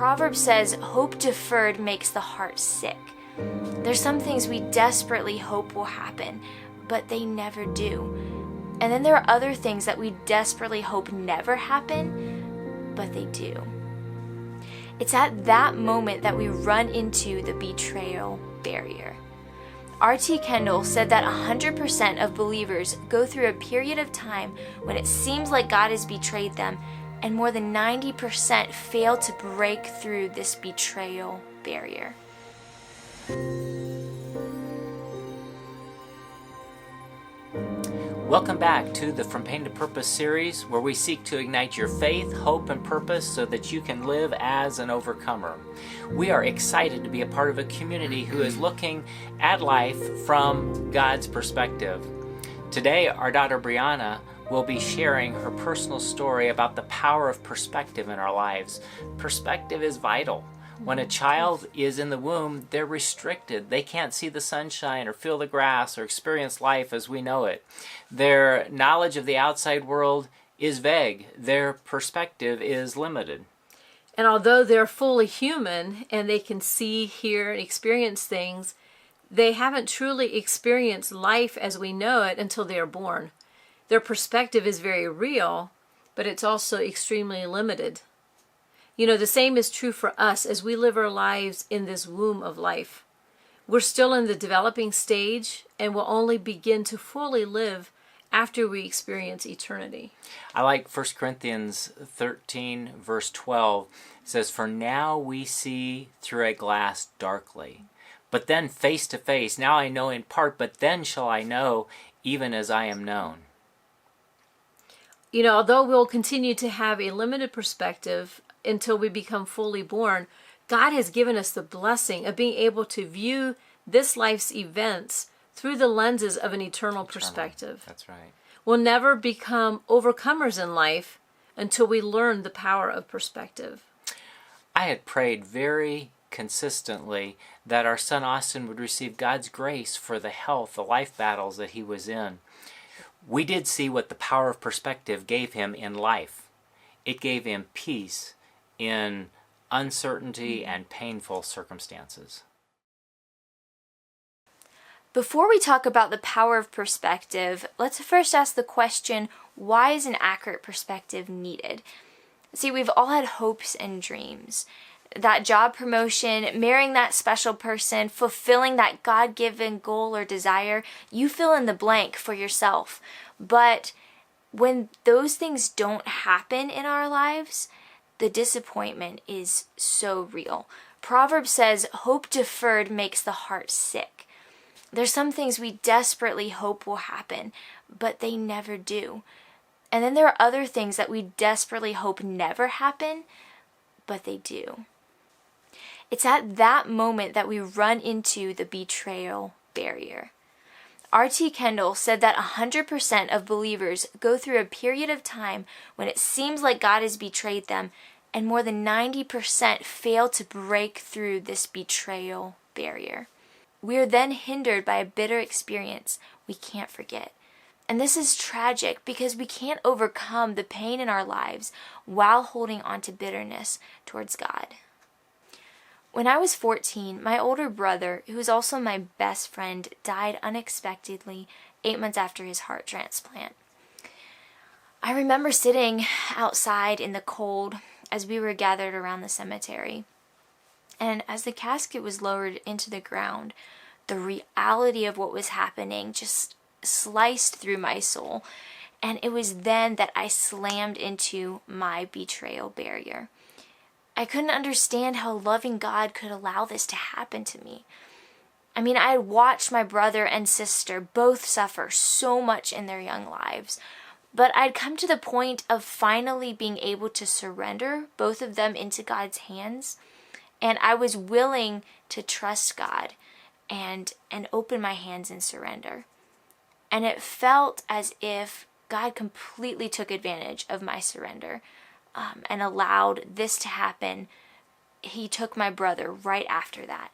Proverbs says, hope deferred makes the heart sick. There's some things we desperately hope will happen, but they never do. And then there are other things that we desperately hope never happen, but they do. It's at that moment that we run into the betrayal barrier. R.T. Kendall said that 100% of believers go through a period of time when it seems like God has betrayed them, and more than 90% fail to break through this betrayal barrier. Welcome back to the From Pain to Purpose series, where we seek to ignite your faith, hope, and purpose so that you can live as an overcomer. We are excited to be a part of a community who is looking at life from God's perspective. Today, our daughter Brianna will be sharing her personal story about the power of perspective in our lives. Perspective is vital. When a child is in the womb, they're restricted. They can't see the sunshine or feel the grass or experience life as we know it. Their knowledge of the outside world is vague. Their perspective is limited. And although they're fully human and they can see, hear, and experience things, they haven't truly experienced life as we know it until they are born. Their perspective is very real, but it's also extremely limited. You know, the same is true for us as we live our lives in this womb of life. We're still in the developing stage and will only begin to fully live after we experience eternity. I like 1 Corinthians 13, verse 12. It says, "For now we see through a glass darkly, but then face to face. Now I know in part, but then shall I know, even as I am known." You know, although we'll continue to have a limited perspective until we become fully born, God has given us the blessing of being able to view this life's events through the lenses of an eternal perspective. That's right. We'll never become overcomers in life until we learn the power of perspective. I had prayed very consistently that our son Austin would receive God's grace for the health, the life battles that he was in. We did see what the power of perspective gave him in life. It gave him peace in uncertainty and painful circumstances. Before we talk about the power of perspective, let's first ask the question, why is an accurate perspective needed? See, we've all had hopes and dreams. That job promotion, marrying that special person, fulfilling that God-given goal or desire, you fill in the blank for yourself. But when those things don't happen in our lives, the disappointment is so real. Proverbs says, hope deferred makes the heart sick. There's some things we desperately hope will happen, but they never do. And then there are other things that we desperately hope never happen, but they do. It's at that moment that we run into the betrayal barrier. R.T. Kendall said that 100% of believers go through a period of time when it seems like God has betrayed them, and more than 90% fail to break through this betrayal barrier. We are then hindered by a bitter experience we can't forget. And this is tragic because we can't overcome the pain in our lives while holding on to bitterness towards God. When I was 14, my older brother, who is also my best friend, died unexpectedly 8 months after his heart transplant. I remember sitting outside in the cold as we were gathered around the cemetery. And as the casket was lowered into the ground, the reality of what was happening just sliced through my soul. And it was then that I slammed into my betrayal barrier. I couldn't understand how a loving God could allow this to happen to me. I mean, I had watched my brother and sister both suffer so much in their young lives, but I'd come to the point of finally being able to surrender both of them into God's hands, and I was willing to trust God and open my hands in surrender. And it felt as if God completely took advantage of my surrender. And allowed this to happen. He took my brother right after that.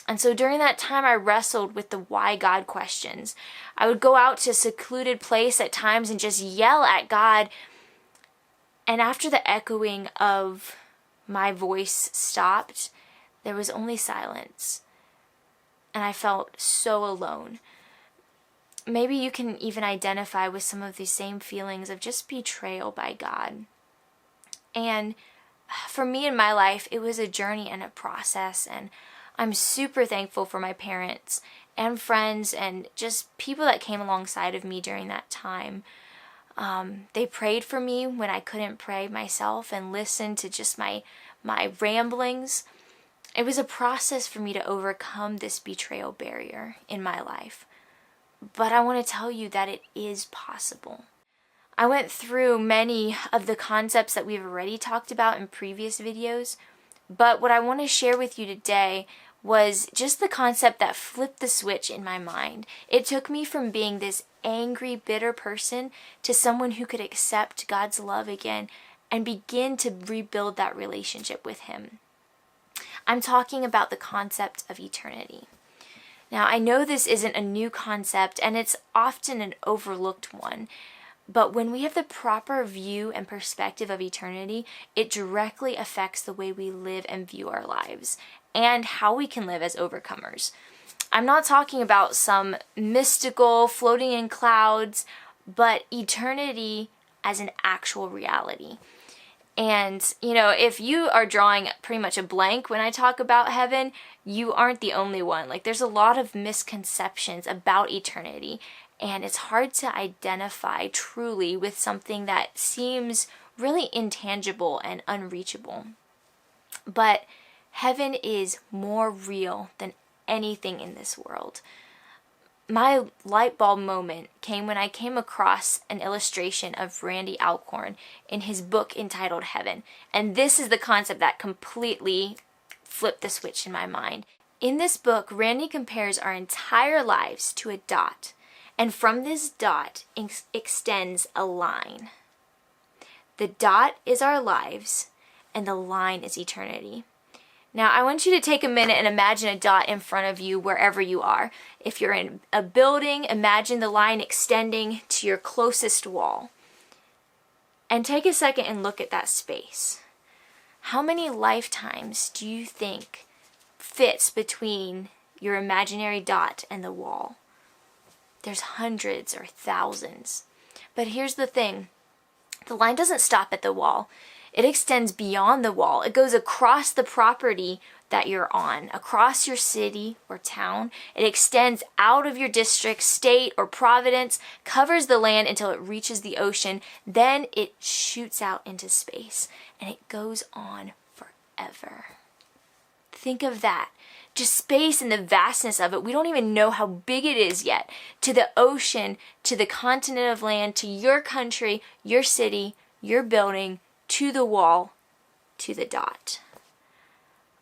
And so during that time, I wrestled with the why God questions. I would go out to a secluded place at times and just yell at God. And after the echoing of my voice stopped, there was only silence. And I felt so alone. Maybe you can even identify with some of these same feelings of just betrayal by God. And for me in my life, it was a journey and a process, and I'm super thankful for my parents and friends and just people that came alongside of me during that time. They prayed for me when I couldn't pray myself and listened to just my ramblings. It was a process for me to overcome this betrayal barrier in my life. But I want to tell you that it is possible. I went through many of the concepts that we've already talked about in previous videos, but what I want to share with you today was just the concept that flipped the switch in my mind. It took me from being this angry, bitter person to someone who could accept God's love again and begin to rebuild that relationship with Him. I'm talking about the concept of eternity. Now, I know this isn't a new concept, and it's often an overlooked one, but when we have the proper view and perspective of eternity, it directly affects the way we live and view our lives, and how we can live as overcomers. I'm not talking about some mystical, floating in clouds, but eternity as an actual reality. And, if you are drawing pretty much a blank when I talk about heaven, you aren't the only one. There's a lot of misconceptions about eternity, and it's hard to identify truly with something that seems really intangible and unreachable. But heaven is more real than anything in this world. My light bulb moment came when I came across an illustration of Randy Alcorn in his book entitled Heaven. And this is the concept that completely flipped the switch in my mind. In this book, Randy compares our entire lives to a dot. And from this dot extends a line. The dot is our lives, and the line is eternity. Now, I want you to take a minute and imagine a dot in front of you wherever you are. If you're in a building, imagine the line extending to your closest wall. And take a second and look at that space. How many lifetimes do you think fits between your imaginary dot and the wall? There's hundreds or thousands. But here's the thing. The line doesn't stop at the wall. It extends beyond the wall. It goes across the property that you're on, across your city or town. It extends out of your district, state, or province, covers the land until it reaches the ocean. Then it shoots out into space, and it goes on forever. Think of that. Just space and the vastness of it. We don't even know how big it is yet. To the ocean, to the continent of land, to your country, your city, your building, to the wall, to the dot.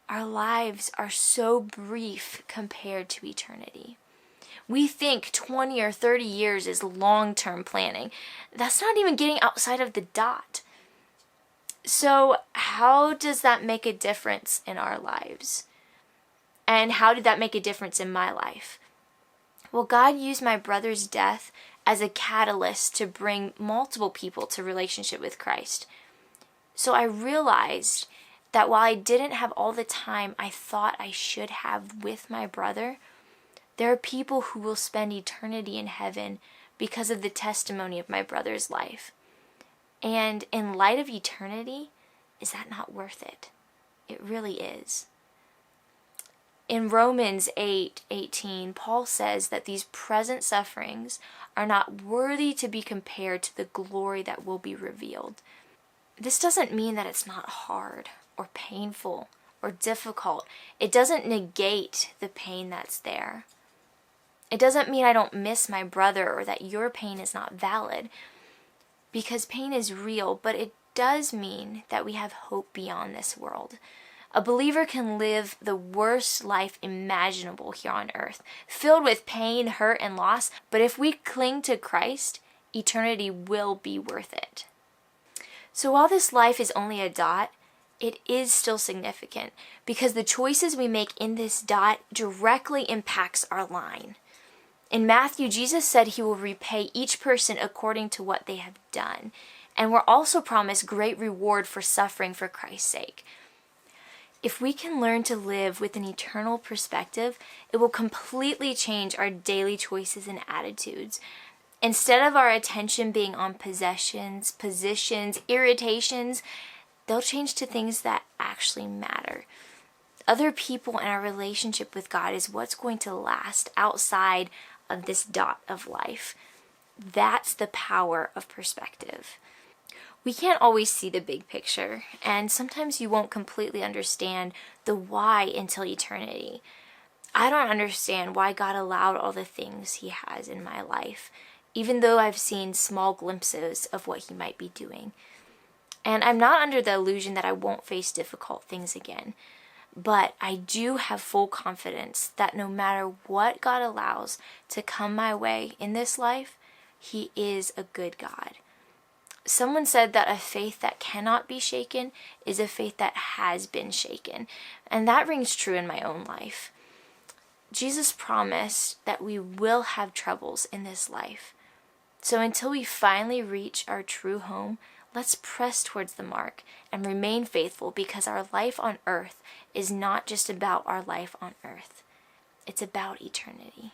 Our lives are so brief compared to eternity. We think 20 or 30 years is long-term planning. That's not even getting outside of the dot. So how does that make a difference in our lives? And how did that make a difference in my life? Well, God used my brother's death as a catalyst to bring multiple people to relationship with Christ. So I realized that while I didn't have all the time I thought I should have with my brother, there are people who will spend eternity in heaven because of the testimony of my brother's life. And in light of eternity, is that not worth it? It really is. In Romans 8:18, Paul says that these present sufferings are not worthy to be compared to the glory that will be revealed. This doesn't mean that it's not hard or painful or difficult. It doesn't negate the pain that's there. It doesn't mean I don't miss my brother or that your pain is not valid, because pain is real, but it does mean that we have hope beyond this world. A believer can live the worst life imaginable here on earth, filled with pain, hurt, and loss, but if we cling to Christ, eternity will be worth it. So while this life is only a dot, it is still significant because the choices we make in this dot directly impacts our line. In Matthew, Jesus said he will repay each person according to what they have done. And we're also promised great reward for suffering for Christ's sake. If we can learn to live with an eternal perspective, it will completely change our daily choices and attitudes. Instead of our attention being on possessions, positions, irritations, they'll change to things that actually matter. Other people and our relationship with God is what's going to last outside of this dot of life. That's the power of perspective. We can't always see the big picture, and sometimes you won't completely understand the why until eternity. I don't understand why God allowed all the things He has in my life, even though I've seen small glimpses of what He might be doing. And I'm not under the illusion that I won't face difficult things again, but I do have full confidence that no matter what God allows to come my way in this life, He is a good God. Someone said that a faith that cannot be shaken is a faith that has been shaken. And that rings true in my own life. Jesus promised that we will have troubles in this life. So until we finally reach our true home, let's press towards the mark and remain faithful, because our life on earth is not just about our life on earth. It's about eternity.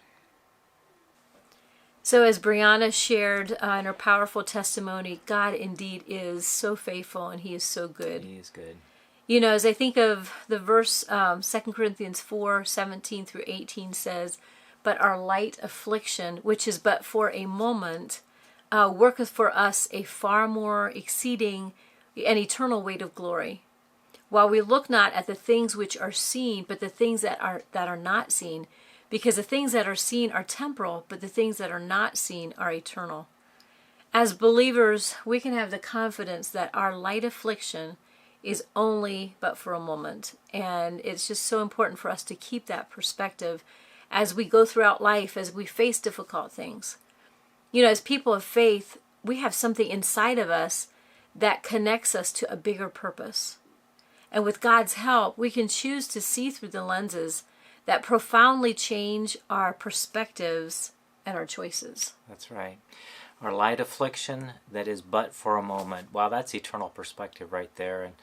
So as Brianna shared in her powerful testimony, God indeed is so faithful and He is so good. He is good. You know, as I think of the verse, 2 Corinthians 4:17 through 18 says, "But our light affliction, which is but for a moment, worketh for us a far more exceeding and eternal weight of glory. While we look not at the things which are seen, but the things that are not seen. Because the things that are seen are temporal, but the things that are not seen are eternal." As believers, we can have the confidence that our light affliction is only but for a moment. And it's just so important for us to keep that perspective as we go throughout life, as we face difficult things. You know, as people of faith, we have something inside of us that connects us to a bigger purpose. And with God's help, we can choose to see through the lenses that profoundly change our perspectives and our choices. That's right. Our light affliction that is but for a moment. Wow, that's eternal perspective right there. And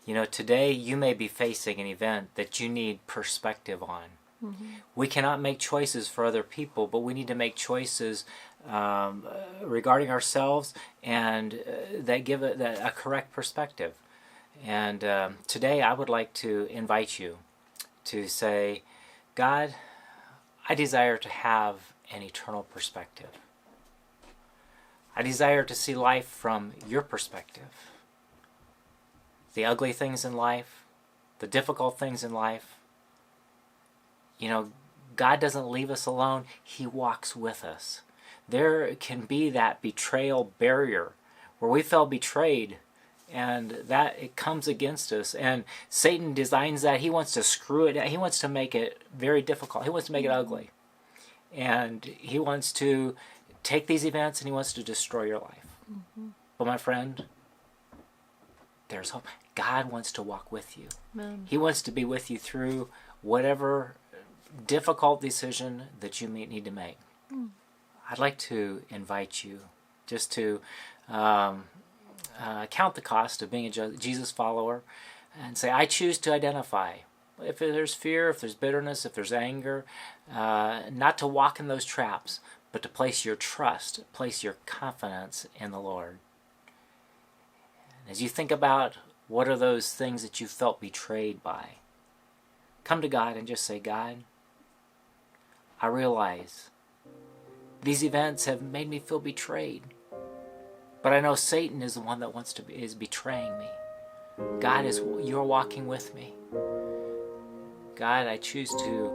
you know, today you may be facing an event that you need perspective on. Mm-hmm. We cannot make choices for other people, but we need to make choices regarding ourselves and that give it a correct perspective. And today I would like to invite you to say, God, I desire to have an eternal perspective. I desire to see life from your perspective. The ugly things in life, the difficult things in life. You know, God doesn't leave us alone. He walks with us. There can be that betrayal barrier where we felt betrayed, and that it comes against us, and Satan designs that. He wants to screw it. He wants to make it very difficult. He wants to make it ugly, and he wants to take these events and he wants to destroy your life. Mm-hmm. But my friend, there's hope. God wants to walk with you. Amen. He wants to be with you through whatever difficult decision that you may need to make. I'd like to invite you just to count the cost of being a Jesus follower and say, I choose to identify. If there's fear, if there's bitterness, if there's anger, not to walk in those traps, but to place your trust, place your confidence in the Lord. And as you think about what are those things that you felt betrayed by, come to God and just say, God, I realize these events have made me feel betrayed. But I know Satan is the one that is betraying me. God, you're walking with me. God, I choose to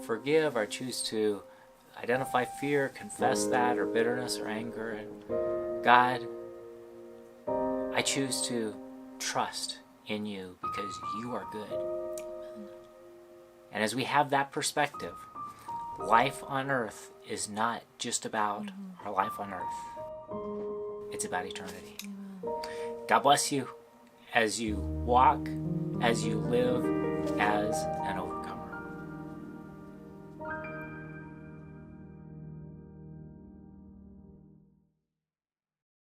forgive, or choose to identify fear, confess that, or bitterness, or anger. And God, I choose to trust in you because you are good. And as we have that perspective, life on earth is not just about our life on earth. It's about eternity. God bless you as you walk, as you live as an